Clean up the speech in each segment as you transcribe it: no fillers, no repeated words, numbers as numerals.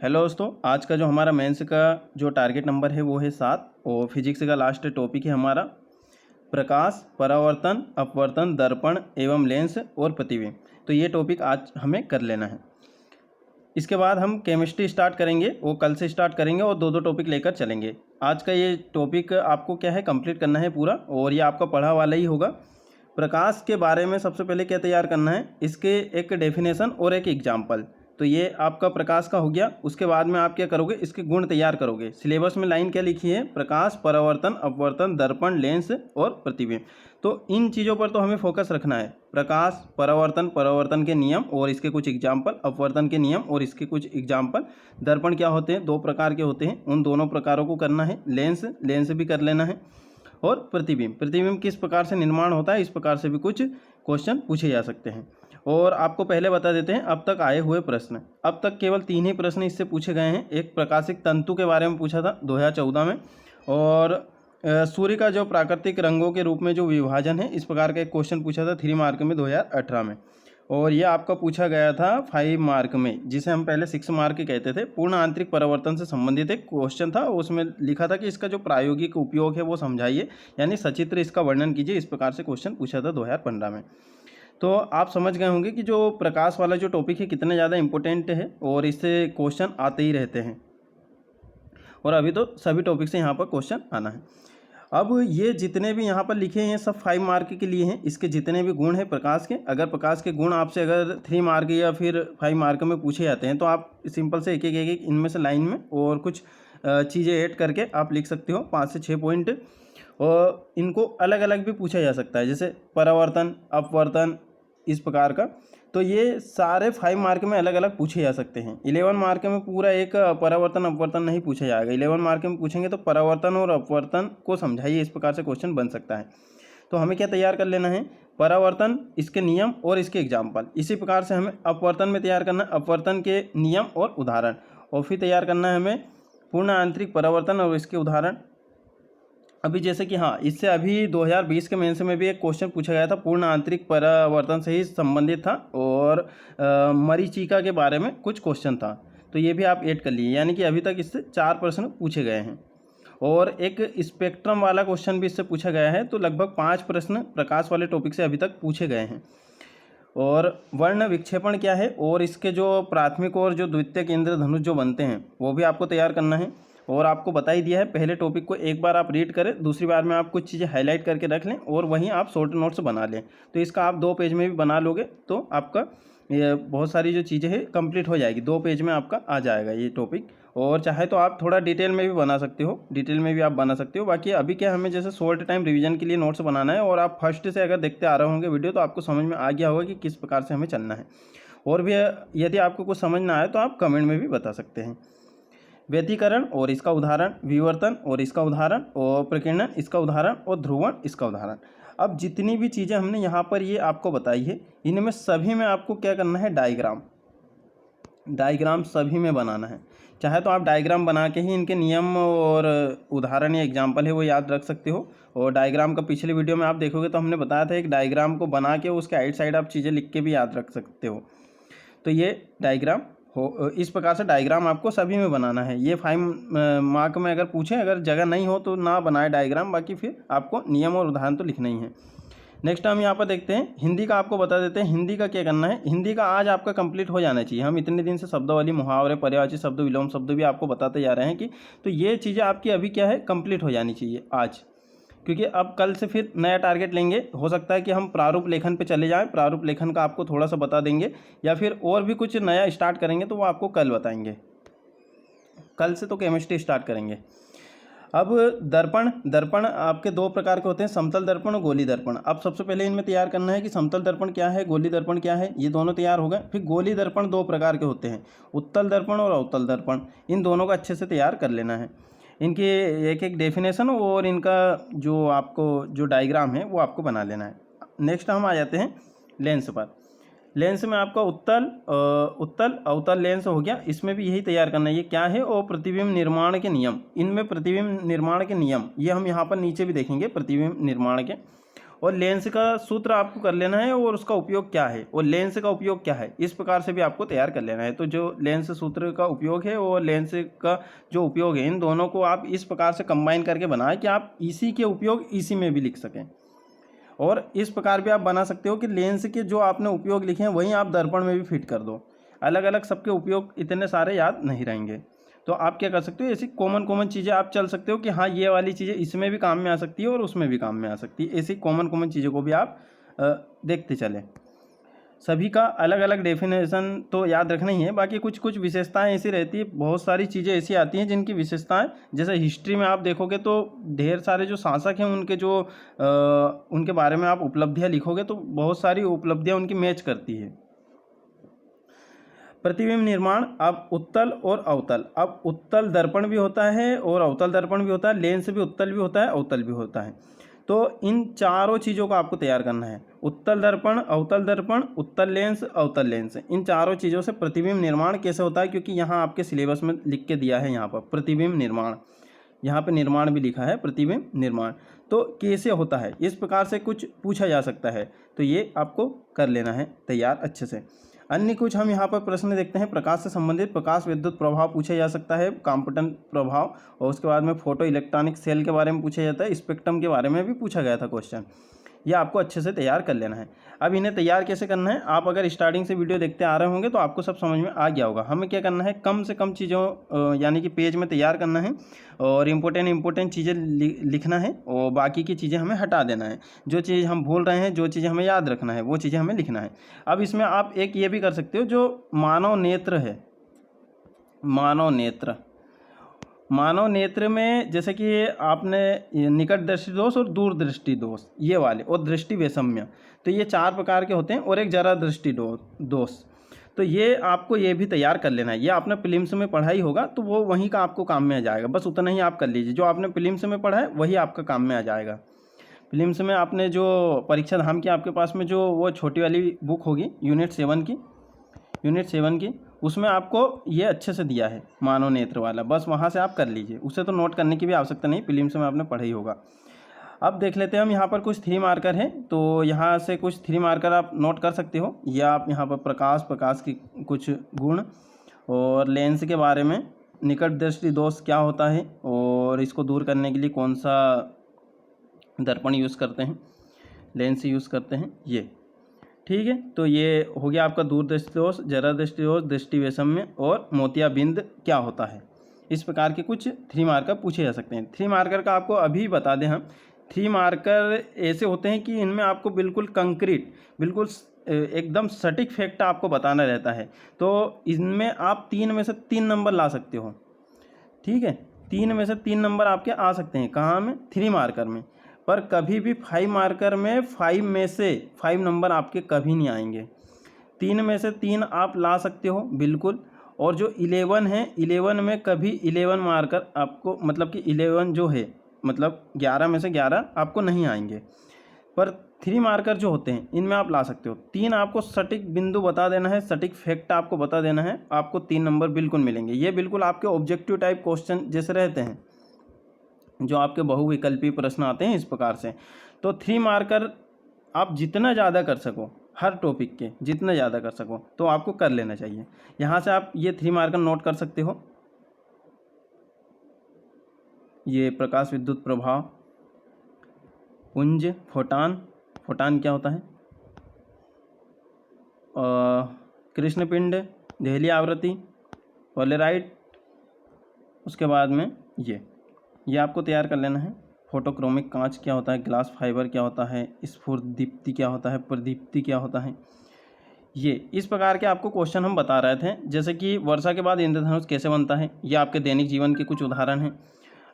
Hello दोस्तों, आज का जो हमारा मेंस का जो टारगेट नंबर है वो है 7 और फिजिक्स का लास्ट टॉपिक है हमारा प्रकाश, परावर्तन, अपवर्तन, दर्पण एवं लेंस और प्रतिबिंब। तो ये टॉपिक आज हमें कर लेना है। इसके बाद हम केमिस्ट्री स्टार्ट करेंगे, वो कल से स्टार्ट करेंगे और दो दो टॉपिक लेकर चलेंगे। आज का ये टॉपिक आपको क्या है, कंप्लीट करना है पूरा, और ये आपका पढ़ा वाला ही होगा। प्रकाश के बारे में सबसे पहले क्या तैयार करना है, इसके एक डेफिनेशन और एक एग्जाम्पल। तो ये आपका प्रकाश का हो गया। उसके बाद में आप क्या करोगे, इसके गुण तैयार करोगे। सिलेबस में लाइन क्या लिखी है, प्रकाश, परावर्तन, अपवर्तन, दर्पण, लेंस और प्रतिबिंब। तो इन चीज़ों पर तो हमें फोकस रखना है। प्रकाश, परावर्तन, परावर्तन के नियम और इसके कुछ एग्जाम्पल, अपवर्तन के नियम और इसके कुछ एग्जाम्पल। दर्पण क्या होते हैं, दो प्रकार के होते हैं, उन दोनों प्रकारों को करना है। लेंस भी कर लेना है। और प्रतिबिंब किस प्रकार से निर्माण होता है, इस प्रकार से भी कुछ क्वेश्चन पूछे जा सकते हैं। और आपको पहले बता देते हैं अब तक आए हुए प्रश्न। अब तक केवल 3 ही प्रश्न इससे पूछे गए हैं। एक प्रकाशिक तंतु के बारे में पूछा था 2014 में, और सूर्य का जो प्राकृतिक रंगों के रूप में जो विभाजन है, इस प्रकार का एक क्वेश्चन पूछा था 3 मार्क में 2018 में। और ये आपका पूछा गया था 5 मार्क में, जिसे हम पहले 6 मार्क कहते थे। पूर्ण आंतरिक परावर्तन से संबंधित एक क्वेश्चन था। उसमें लिखा था कि इसका जो प्रायोगिक उपयोग है वो समझाइए, यानी सचित्र इसका वर्णन कीजिए। इस प्रकार से क्वेश्चन पूछा था 2015 में। तो आप समझ गए होंगे कि जो प्रकाश वाला जो टॉपिक है कितने ज़्यादा इंपॉर्टेंट है, और इससे क्वेश्चन आते ही रहते हैं। और अभी तो सभी टॉपिक से यहाँ पर क्वेश्चन आना है। अब ये जितने भी यहाँ पर लिखे हैं सब 5 मार्क के लिए हैं। इसके जितने भी गुण हैं प्रकाश के, अगर प्रकाश के गुण आपसे अगर 3 मार्क या फिर 5 मार्क में पूछे जाते हैं, तो आप सिंपल से एक एक इनमें से लाइन में और कुछ चीज़ें ऐड करके आप लिख सकते हो, 5 से 6 पॉइंट। और इनको अलग अलग भी पूछा जा सकता है, जैसे परावर्तन, अपवर्तन, इस प्रकार का। तो ये सारे 5 मार्क में अलग अलग पूछे जा सकते हैं। 11 मार्क में पूरा एक परावर्तन अपवर्तन नहीं पूछा जाएगा। 11 मार्क में पूछेंगे तो परावर्तन और अपवर्तन को समझाइए, इस प्रकार से क्वेश्चन बन सकता है। तो हमें क्या तैयार कर लेना है, परावर्तन, इसके नियम और इसके एग्जाम्पल। इसी प्रकार से हमें अपवर्तन में तैयार करना है अपवर्तन के नियम और उदाहरण, और फिर तैयार करना है हमें पूर्ण आंतरिक परावर्तन और इसके उदाहरण। अभी जैसे कि हाँ, इससे अभी 2020 के मेंस में भी एक क्वेश्चन पूछा गया था, पूर्ण आंतरिक परावर्तन से ही संबंधित था, और मरीचिका के बारे में कुछ क्वेश्चन था। तो ये भी आप ऐड कर लिए, यानी कि अभी तक इससे 4 प्रश्न पूछे गए हैं। और एक स्पेक्ट्रम वाला क्वेश्चन भी इससे पूछा गया है। तो लगभग 5 प्रश्न प्रकाश वाले टॉपिक से अभी तक पूछे गए हैं। और वर्ण विक्षेपण क्या है, और इसके जो प्राथमिक और जो द्वितीयक इंद्रधनुष जो बनते हैं, वो भी आपको तैयार करना है। और आपको बता ही दिया है, पहले टॉपिक को एक बार आप रीड करें, दूसरी बार में आप कुछ चीज़ें हाईलाइट करके रख लें, और वहीं आप शॉर्ट नोट्स बना लें। तो इसका आप 2 पेज में भी बना लोगे तो आपका ये बहुत सारी जो चीज़ें हैं कंप्लीट हो जाएगी। 2 पेज में आपका आ जाएगा ये टॉपिक। और चाहे तो आप थोड़ा डिटेल में भी बना सकते हो, डिटेल में भी आप बना सकते हो। बाकी अभी क्या, हमें जैसे शॉर्ट टाइम रिवीजन के लिए नोट्स बनाना है, और आप फर्स्ट से अगर देखते आ रहे होंगे वीडियो, तो आपको समझ में आ गया होगा कि किस प्रकार से हमें चलना है। और भी यदि आपको कुछ समझ ना आए तो आप कमेंट में भी बता सकते हैं। व्यतिकरण और इसका उदाहरण, विवर्तन और इसका उदाहरण, और प्रकीर्णन इसका उदाहरण, और ध्रुवण इसका उदाहरण। अब जितनी भी चीज़ें हमने यहाँ पर ये आपको बताई है, इनमें सभी में आपको क्या करना है, डायग्राम सभी में बनाना है। चाहे तो आप डायग्राम बना के ही इनके नियम और उदाहरण या एग्जाम्पल है वो याद रख सकते हो। और डायग्राम का पिछले वीडियो में आप देखोगे तो हमने बताया था, एक डायग्राम को बना के उसके आइट साइड आप चीज़ें लिख के भी याद रख सकते हो। तो ये डायग्राम हो, इस प्रकार से डायग्राम आपको सभी में बनाना है। ये 5 मार्क में अगर पूछें, अगर जगह नहीं हो तो ना बनाए डायग्राम, बाकी फिर आपको नियम और उदाहरण तो लिखना ही है। नेक्स्ट हम यहाँ पर देखते हैं हिंदी का। आपको बता देते हैं हिंदी का क्या करना है। हिंदी का आज आपका कंप्लीट हो जाना चाहिए। हम इतने दिन से शब्दावली, मुहावरे, पर्यायवाची शब्द, विलोम शब्द भी आपको बताते जा रहे हैं कि तो ये चीज़ें आपकी अभी क्या है, कंप्लीट हो जानी चाहिए आज, क्योंकि अब कल से फिर नया टारगेट लेंगे। हो सकता है कि हम प्रारूप लेखन पे चले जाएं, प्रारूप लेखन का आपको थोड़ा सा बता देंगे, या फिर और भी कुछ नया स्टार्ट करेंगे तो वो आपको कल बताएंगे। कल से तो केमिस्ट्री स्टार्ट करेंगे। अब दर्पण आपके 2 प्रकार के होते हैं, समतल दर्पण और गोली दर्पण। अब सबसे पहले इनमें तैयार करना है कि समतल दर्पण क्या है, गोली दर्पण क्या है। ये दोनों तैयार हो गए। फिर गोली दर्पण 2 प्रकार के होते हैं, उत्तल दर्पण और अवतल दर्पण। इन दोनों को अच्छे से तैयार कर लेना है। इनकी एक एक डेफिनेशन और इनका जो आपको जो डायग्राम है वो आपको बना लेना है। नेक्स्ट हम आ जाते हैं लेंस पर। लेंस में आपका उत्तल अवतल लेंस हो गया, इसमें भी यही तैयार करना है। ये क्या है, और प्रतिबिंब निर्माण के नियम। इनमें प्रतिबिंब निर्माण के नियम ये हम यहाँ पर नीचे भी देखेंगे, प्रतिबिंब निर्माण के। और लेंस का सूत्र आपको कर लेना है और उसका उपयोग क्या है और लेंस का उपयोग क्या है, इस प्रकार से भी आपको तैयार कर लेना है। तो जो लेंस सूत्र का उपयोग है और लेंस का जो उपयोग है, इन दोनों को आप इस प्रकार से कंबाइन करके बनाएं कि आप इसी के उपयोग इसी में भी लिख सकें। और इस प्रकार भी आप बना सकते हो कि लेंस के जो आपने उपयोग लिखे हैं वहीं आप दर्पण में भी फिट कर दो। अलग अलग सबके उपयोग इतने सारे याद नहीं रहेंगे, तो आप क्या कर सकते हो, ऐसी कॉमन चीज़ें आप चल सकते हो कि हाँ ये वाली चीज़ें इसमें भी काम में आ सकती है और उसमें भी काम में आ सकती है। ऐसी कॉमन चीज़ों को भी आप देखते चलें। सभी का अलग अलग डेफिनेशन तो याद रखना ही है, बाकी कुछ कुछ विशेषताएं ऐसी रहती है, बहुत सारी चीज़ें ऐसी आती हैं जिनकी विशेषताएं, जैसे हिस्ट्री में आप देखोगे तो ढेर सारे जो शासक हैं उनके जो उनके बारे में आप उपलब्धियां लिखोगे तो बहुत सारी उपलब्धियां उनकी मैच करती है। प्रतिबिंब निर्माण, अब उत्तल और अवतल, अब उत्तल दर्पण भी होता है और अवतल दर्पण भी होता है, लेंस भी उत्तल भी होता है अवतल भी होता है। तो इन चारों चीज़ों को आपको तैयार करना है, उत्तल दर्पण, अवतल दर्पण, उत्तल लेंस, अवतल लेंस। इन चारों चीज़ों से प्रतिबिंब निर्माण कैसे होता है, क्योंकि यहाँ आपके सिलेबस में लिख के दिया है, यहाँ पर प्रतिबिंब निर्माण, यहाँ पे निर्माण भी लिखा है, प्रतिबिंब निर्माण। तो कैसे होता है, इस प्रकार से कुछ पूछा जा सकता है, तो ये आपको कर लेना है तैयार अच्छे से। अन्य कुछ हम यहाँ पर प्रश्न देखते हैं, प्रकाश से संबंधित प्रकाश विद्युत प्रभाव पूछा जा सकता है, कॉम्पटन प्रभाव, और उसके बाद में फोटो इलेक्ट्रॉनिक सेल के बारे में पूछा जाता है, स्पेक्ट्रम के बारे में भी पूछा गया था क्वेश्चन। ये आपको अच्छे से तैयार कर लेना है। अब इन्हें तैयार कैसे करना है, आप अगर स्टार्टिंग से वीडियो देखते आ रहे होंगे तो आपको सब समझ में आ गया होगा। हमें क्या करना है, कम से कम चीज़ों यानी कि पेज में तैयार करना है और इम्पोर्टेंट चीज़ें लिखना है और बाकी की चीज़ें हमें हटा देना है। जो चीज़ हम भूल रहे हैं, जो चीज़ें हमें याद रखना है, वो चीज़ें हमें लिखना है। अब इसमें आप एक ये भी कर सकते हो, जो मानव नेत्र है, मानव नेत्र में जैसे कि आपने निकट दृष्टि दोष और दूर दृष्टि दोष ये वाले और दृष्टि वैषम्य, तो ये 4 प्रकार के होते हैं, और एक जरा दृष्टि दोष। तो ये आपको ये भी तैयार कर लेना है। ये आपने प्रीलिम्स में पढ़ा ही होगा तो वो वहीं का आपको काम में आ जाएगा, बस उतना ही आप कर लीजिए। जो आपने प्रीलिम्स में पढ़ा है वही आपका काम में आ जाएगा। प्रीलिम्स में आपने जो परीक्षा धाम की आपके पास में जो वो छोटी वाली बुक होगी यूनिट 7 की, उसमें आपको ये अच्छे से दिया है मानव नेत्र वाला, बस वहाँ से आप कर लीजिए। उसे तो नोट करने की भी आवश्यकता नहीं, प्रीलिम्स में आपने पढ़ा ही होगा। अब देख लेते हैं हम, यहाँ पर कुछ 3 मार्कर है, तो यहाँ से कुछ 3 मार्कर आप नोट कर सकते हो, या आप यहाँ पर प्रकाश की कुछ गुण और लेंस के बारे में, निकट दृष्टि दोष क्या होता है और इसको दूर करने के लिए कौन सा दर्पण यूज़ करते हैं, लेंस यूज़ करते हैं, ये ठीक है। तो ये हो गया आपका दूर दृष्टि दोष, जरा दृष्टि दोष, दृष्टि वैषम्य और मोतियाबिंद क्या होता है। इस प्रकार के कुछ 3 मार्कर पूछे जा सकते हैं। 3 मार्कर का आपको अभी बता दें हम, 3 मार्कर ऐसे होते हैं कि इनमें आपको बिल्कुल कंक्रीट, बिल्कुल एकदम सटीक फैक्ट आपको बताना रहता है। तो इनमें आप 3 में से 3 नंबर ला सकते हो, ठीक है। 3 में से 3 नंबर आपके आ सकते हैं, कहाँ में, 3 मार्कर में। पर कभी भी 5 मार्कर में 5 में से 5 नंबर आपके कभी नहीं आएंगे। 3 में से 3 आप ला सकते हो बिल्कुल। और जो 11 है, 11 में कभी 11 मार्कर आपको, मतलब कि 11 जो है, मतलब 11 में से 11 आपको नहीं आएंगे। पर 3 मार्कर जो होते हैं इनमें आप ला सकते हो। 3 आपको सटीक बिंदु बता देना है, सटीक फैक्ट आपको बता देना है, आपको 3 नंबर बिल्कुल मिलेंगे। ये बिल्कुल आपके ऑब्जेक्टिव टाइप क्वेश्चन जैसे रहते हैं, जो आपके बहुविकल्पी प्रश्न आते हैं इस प्रकार से। तो 3 मार्कर आप जितना ज़्यादा कर सको, हर टॉपिक के जितना ज़्यादा कर सको तो आपको कर लेना चाहिए। यहाँ से आप ये 3 मार्कर नोट कर सकते हो। ये प्रकाश विद्युत प्रभाव, पुंज, फोटान क्या होता है, कृष्णपिंड, देहली आवृत्ति, पोलराइड, उसके बाद में ये आपको तैयार कर लेना है। फोटोक्रोमिक कांच क्या होता है, ग्लास फाइबर क्या होता है, स्फुरदीप्ति क्या होता है, प्रदीप्ति क्या होता है। ये इस प्रकार के आपको क्वेश्चन हम बता रहे थे। जैसे कि वर्षा के बाद इंद्रधनुष कैसे बनता है, ये आपके दैनिक जीवन के कुछ उदाहरण हैं।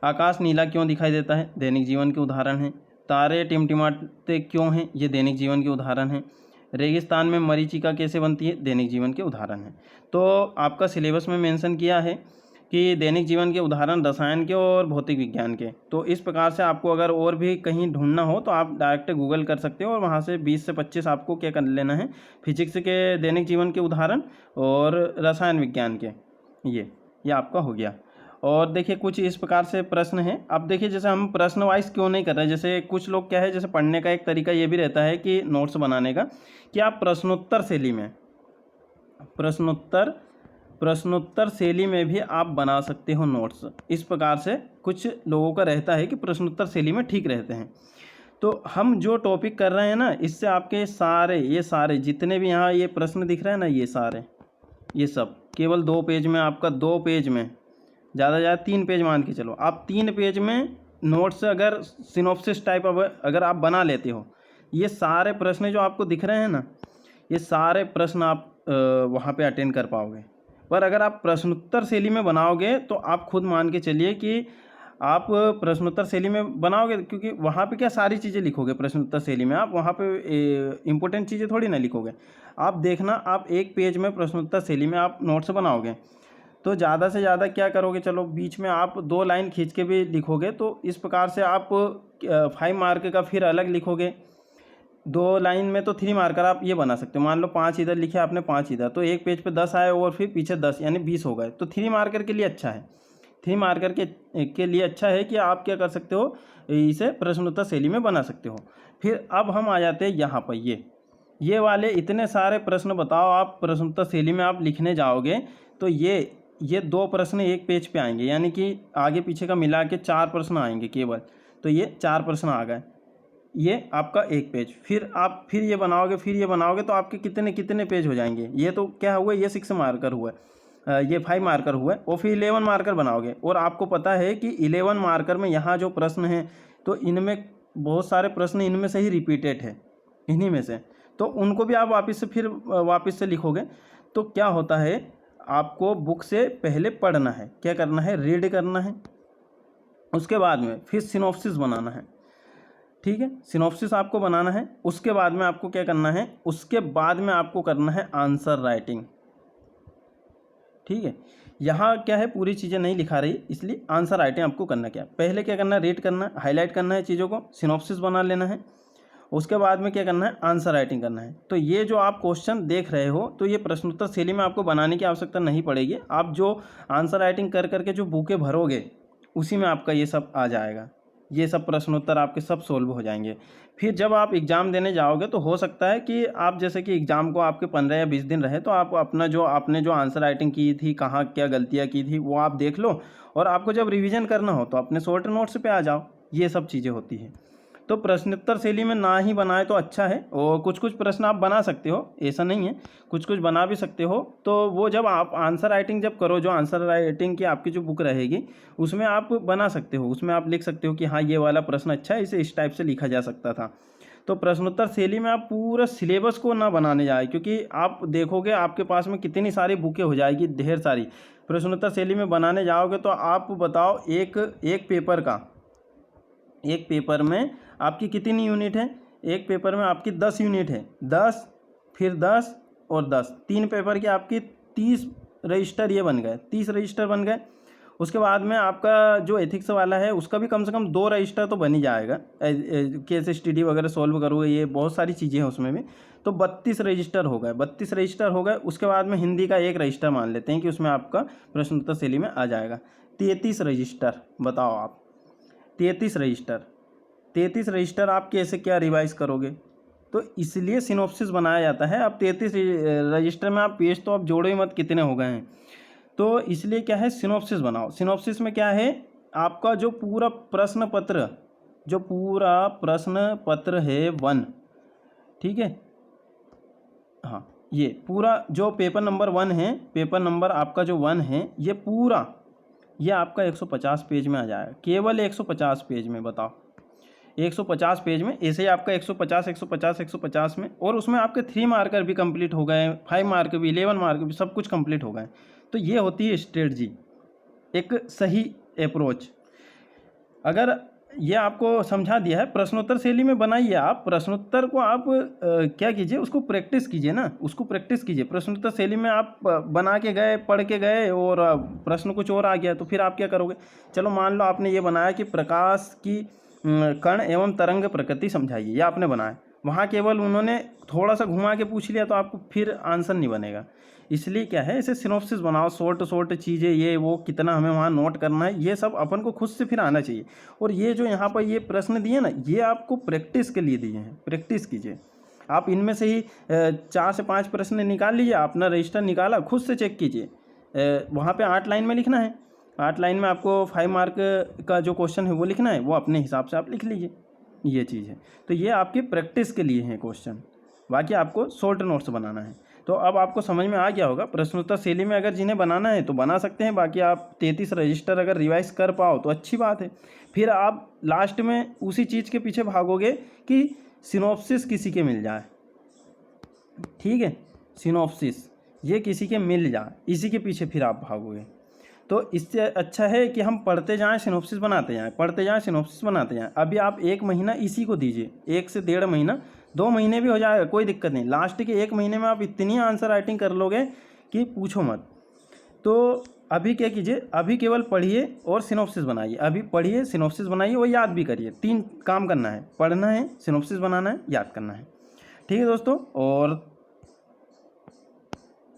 आकाश नीला क्यों दिखाई देता है, दैनिक जीवन के उदाहरण हैं। तारे टिमटिमाते क्यों हैं, ये दैनिक जीवन के उदाहरण हैं। रेगिस्तान में मरीचिका कैसे बनती है, दैनिक जीवन के उदाहरण हैं। तो आपका सिलेबस में मेंशन किया है कि दैनिक जीवन के उदाहरण रसायन के और भौतिक विज्ञान के। तो इस प्रकार से आपको अगर और भी कहीं ढूंढना हो तो आप डायरेक्ट गूगल कर सकते हो और वहाँ से 20 से 25 आपको क्या कर लेना है, फिजिक्स के दैनिक जीवन के उदाहरण और रसायन विज्ञान के, ये आपका हो गया। और देखिए कुछ इस प्रकार से प्रश्न हैं। अब देखिए जैसे हम प्रश्न वाइज क्यों नहीं कर रहे हैं, जैसे कुछ लोग क्या है, जैसे पढ़ने का एक तरीका ये भी रहता है कि नोट्स बनाने का, कि आप प्रश्नोत्तर शैली में प्रश्नोत्तर शैली में भी आप बना सकते हो नोट्स। इस प्रकार से कुछ लोगों का रहता है कि प्रश्नोत्तर शैली में ठीक रहते हैं। तो हम जो टॉपिक कर रहे हैं ना, इससे आपके ये सारे जितने भी यहाँ ये प्रश्न दिख रहे हैं ना, ये सब केवल 2 पेज में, आपका 2 पेज में, ज़्यादा से ज़्यादा 3 पेज मान के चलो, आप 3 पेज में नोट्स अगर सिनॉप्सिस टाइप अगर आप बना लेते हो, ये सारे प्रश्न जो आपको दिख रहे हैं ना, ये सारे प्रश्न आप वहाँ पे अटेंड कर पाओगे। पर अगर आप प्रश्नोत्तर शैली में बनाओगे तो आप खुद मान के चलिए कि आप प्रश्नोत्तर शैली में बनाओगे, क्योंकि वहाँ पे क्या सारी चीज़ें लिखोगे प्रश्नोत्तर शैली में, आप वहाँ पे इम्पोर्टेंट चीज़ें थोड़ी ना लिखोगे। आप देखना, आप 1 पेज में प्रश्नोत्तर शैली में आप नोट्स बनाओगे तो ज़्यादा से ज़्यादा क्या करोगे, चलो बीच में आप 2 लाइन खींच के भी लिखोगे, तो इस प्रकार से आप 5 मार्क का फिर अलग लिखोगे। 2 लाइन में तो 3 मार्कर आप ये बना सकते हो। मान लो 5 इधर लिखे आपने, 5 इधर, तो एक पेज पे 10 आए और फिर पीछे 10 यानी 20 हो गए। तो 3 मार्कर के लिए अच्छा है, 3 मार्कर के लिए अच्छा है कि आप क्या कर सकते हो, इसे प्रश्नोत्तर शैली में बना सकते हो। फिर अब हम आ जाते हैं यहाँ पर, ये वाले इतने सारे प्रश्न बताओ, आप प्रश्नोत्तर शैली में आप लिखने जाओगे तो ये 2 प्रश्न एक पेज पे आएंगे, यानी कि आगे पीछे का मिला के 4 प्रश्न आएंगे केवल। तो ये 4 प्रश्न आ गए, ये आपका 1 पेज। फिर आप फिर ये बनाओगे तो आपके कितने पेज हो जाएंगे। ये तो क्या हुआ, ये 6 मार्कर हुआ, ये 5 मार्कर हुआ, और फिर 11 मार्कर बनाओगे। और आपको पता है कि 11 मार्कर में यहाँ जो प्रश्न हैं, तो इनमें बहुत सारे प्रश्न इनमें से ही रिपीटेड है, इन्हीं में से, तो उनको भी आप वापस से लिखोगे। तो क्या होता है, आपको बुक से पहले पढ़ना है, क्या करना है, रीड करना है, उसके बाद में फिर सिनॉप्सिस बनाना है। ठीक है, सिनॉप्सिस आपको बनाना है, उसके बाद में आपको क्या करना है, उसके बाद में आपको करना है आंसर राइटिंग। ठीक है, यहाँ क्या है, पूरी चीज़ें नहीं लिखा रही, इसलिए आंसर राइटिंग आपको करना क्या है, पहले क्या करना है, रीड करना है, हाईलाइट करना है चीज़ों को, सिनॉप्सिस बना लेना है, उसके बाद में क्या करना है, आंसर राइटिंग करना है। तो ये जो आप क्वेश्चन देख रहे हो, तो ये प्रश्नोत्तर शैली में आपको बनाने की आवश्यकता नहीं पड़ेगी। आप जो आंसर राइटिंग कर करके जो बुकें भरोगे, उसी में आपका ये सब आ जाएगा, ये सब प्रश्नोत्तर आपके सब सोल्व हो जाएंगे। फिर जब आप एग्ज़ाम देने जाओगे तो हो सकता है कि आप जैसे कि एग्ज़ाम को आपके 15 या 20 दिन रहे, तो आप अपना जो आपने जो आंसर राइटिंग की थी, कहाँ क्या गलतियाँ की थी, वो आप देख लो, और आपको जब रिवीजन करना हो तो अपने शॉर्ट नोट्स पे आ जाओ। ये सब चीज़ें होती हैं। तो प्रश्नोत्तर शैली में ना ही बनाए तो अच्छा है, और कुछ प्रश्न आप बना सकते हो, ऐसा नहीं है, कुछ बना भी सकते हो। तो वो जब आप आंसर राइटिंग जब करो, जो आंसर राइटिंग की आपकी जो बुक रहेगी, उसमें आप बना सकते हो, उसमें आप लिख सकते हो कि हाँ ये वाला प्रश्न अच्छा है, इसे इस टाइप से लिखा जा सकता था। तो प्रश्नोत्तर शैली में आप पूरा सिलेबस को ना बनाने जाए, क्योंकि आप देखोगे आपके पास में कितनी सारी बुकें हो जाएगी, ढेर सारी। प्रश्नोत्तर शैली में बनाने जाओगे तो आप बताओ, एक पेपर में आपकी कितनी यूनिट है, एक पेपर में आपकी 10 यूनिट है, 10 फिर 10 और 10, 3 पेपर की आपकी 30 रजिस्टर ये बन गए, 30 रजिस्टर बन गए। उसके बाद में आपका जो एथिक्स वाला है, उसका भी कम से कम 2 रजिस्टर तो बन ही जाएगा, केस स्टडी वगैरह सॉल्व करोगे, ये बहुत सारी चीज़ें हैं उसमें भी। तो 32 रजिस्टर हो गए। उसके बाद में हिंदी का 1 रजिस्टर मान लेते हैं कि उसमें आपका प्रश्नोत्तर शैली में आ जाएगा। 33 रजिस्टर, बताओ आप, 33 रजिस्टर आप कैसे क्या रिवाइज करोगे। तो इसलिए सिनॉप्सिस बनाया जाता है। अब 33 रजिस्टर में आप पेज तो आप जोड़ो ही मत, कितने हो गए हैं। तो इसलिए क्या है, सिनॉप्सिस बनाओ। सिनॉप्सिस में क्या है, आपका जो पूरा प्रश्न पत्र है 1, ठीक है, हाँ, ये पूरा जो पेपर नंबर 1 है, पेपर नंबर आपका जो 1 है, ये पूरा ये आपका 150 पेज में आ जाएगा, केवल 150 पेज में। बताओ, 150 पेज में, ऐसे ही आपका 150 में, और उसमें आपके 3 मार्कर भी कंप्लीट हो गए, 5 मार्क भी, 11 मार्क भी, सब कुछ कंप्लीट हो गए। तो ये होती है स्ट्रेटजी, एक सही अप्रोच। अगर ये आपको समझा दिया है, प्रश्नोत्तर शैली में बनाइए आप प्रश्नोत्तर को, आप क्या कीजिए, उसको प्रैक्टिस कीजिए ना, प्रश्नोत्तर शैली में आप बना के गए, पढ़ के गए, और प्रश्न कुछ और आ गया, तो फिर आप क्या करोगे। चलो मान लो आपने ये बनाया कि प्रकाश की कण एवं तरंग प्रकृति समझाइए, ये आपने बनाया, वहाँ केवल उन्होंने थोड़ा सा घुमा के पूछ लिया, तो आपको फिर आंसर नहीं बनेगा। इसलिए क्या है, इसे सिनॉप्सिस बनाओ, शॉर्ट चीज़ें, ये वो कितना हमें वहाँ नोट करना है, ये सब अपन को खुद से फिर आना चाहिए। और ये जो यहाँ पर ये प्रश्न दिए ना, ये आपको प्रैक्टिस के लिए दिए हैं, प्रैक्टिस कीजिए। आप इनमें से ही 4 से 5 प्रश्न निकाल लीजिए, अपना रजिस्टर निकाला, खुद से चेक कीजिए। वहाँ पे 8 लाइन में लिखना है, 8 लाइन में आपको 5 मार्क का जो क्वेश्चन है वो लिखना है, वो अपने हिसाब से आप लिख लीजिए, ये चीज़ है। तो ये आपकी प्रैक्टिस के लिए है क्वेश्चन, बाकी आपको शॉर्ट नोट्स बनाना है। तो अब आपको समझ में आ गया होगा, प्रश्नोत्तर शैली में अगर जिन्हें बनाना है तो बना सकते हैं, बाकी आप 33 रजिस्टर अगर रिवाइज कर पाओ तो अच्छी बात है। फिर आप लास्ट में उसी चीज़ के पीछे भागोगे कि सिनॉप्सिस किसी के मिल जाए, ठीक है, सिनॉप्सिस ये किसी के मिल जाए, इसी के पीछे फिर आप भागोगे। तो इससे अच्छा है कि हम पढ़ते जाएं, सिनॉप्सिस बनाते जाएं, पढ़ते जाएं, सिनॉप्सिस बनाते जाएं। अभी आप 1 महीना इसी को दीजिए, 1 से 1.5 महीना, 2 महीने भी हो जाएगा, कोई दिक्कत नहीं। लास्ट के 1 महीने में आप इतनी आंसर राइटिंग कर लोगे कि पूछो मत। तो अभी क्या कीजिए, अभी केवल पढ़िए और सिनॉप्सिस बनाइए। अभी पढ़िए, सिनॉप्सिस बनाइए और याद भी करिए। 3 काम करना है, पढ़ना है, सिनॉप्सिस बनाना है, याद करना है, ठीक है दोस्तों। और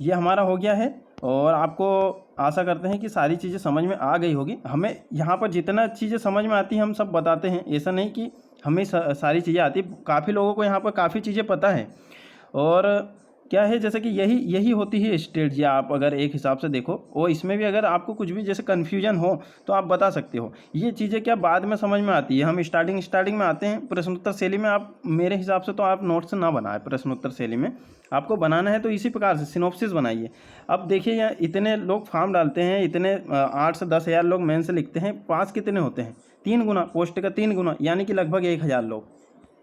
ये हमारा हो गया है, और आपको आशा करते हैं कि सारी चीज़ें समझ में आ गई होगी। हमें यहाँ पर जितना चीज़ें समझ में आती हैं हम सब बताते हैं, ऐसा नहीं कि हमें सारी चीज़ें आती। काफ़ी लोगों को यहाँ पर काफ़ी चीज़ें पता है। और क्या है, जैसे कि यही होती है स्ट्रेटजी, आप अगर एक हिसाब से देखो, और इसमें भी अगर आपको कुछ भी जैसे कन्फ्यूजन हो तो आप बता सकते हो। ये चीज़ें क्या बाद में समझ में आती है, हम स्टार्टिंग में आते हैं। प्रश्नोत्तर शैली में आप मेरे हिसाब से तो आप नोट्स ना बनाए, प्रश्नोत्तर शैली में आपको बनाना है तो इसी प्रकार से सिनॉप्सिस बनाइए। अब देखिए, यहाँ इतने लोग फॉर्म डालते हैं, इतने 8 से 10 हज़ार लोग मेन से लिखते हैं, पास कितने होते हैं? 3 गुना, पोस्ट का 3 गुना, यानी कि लगभग 1000 लोग,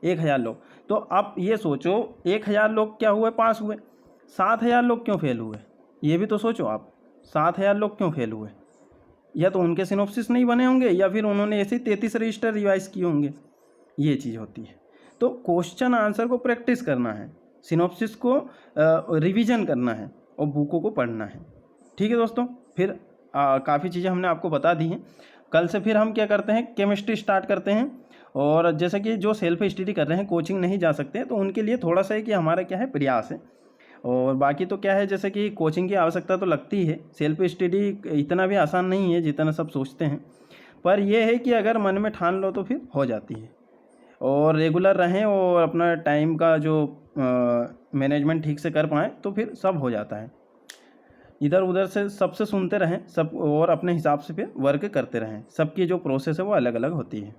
1000 लोग। तो आप ये सोचो, 1000 लोग क्या हुए, पास हुए, 7000 लोग क्यों फेल हुए? ये भी तो सोचो आप, 7000 लोग क्यों फेल हुए? या तो उनके सिनॉप्सिस नहीं बने होंगे, या फिर उन्होंने ऐसे 33 रजिस्टर रिवाइज किए होंगे, ये चीज़ होती है। तो क्वेश्चन आंसर को प्रैक्टिस करना है, सिनॉप्सिस को रिवीजन करना है, और बुकों को पढ़ना है, ठीक है दोस्तों। फिर काफ़ी चीज़ें हमने आपको बता दी हैं। कल से फिर हम क्या करते हैं, केमिस्ट्री स्टार्ट करते हैं। और जैसे कि जो सेल्फ स्टडी कर रहे हैं, कोचिंग नहीं जा सकते, तो उनके लिए थोड़ा सा है कि हमारा क्या है, प्रयास है। और बाकी तो क्या है, जैसे कि कोचिंग की आवश्यकता तो लगती है, सेल्फ स्टडी इतना भी आसान नहीं है जितना सब सोचते हैं। पर यह है कि अगर मन में ठान लो तो फिर हो जाती है। और रेगुलर रहें और अपना टाइम का जो मैनेजमेंट ठीक से कर पाएँ तो फिर सब हो जाता है। इधर उधर से सबसे सुनते रहें सब, और अपने हिसाब से फिर वर्क करते रहें। सबकी जो प्रोसेस है वो अलग अलग होती है।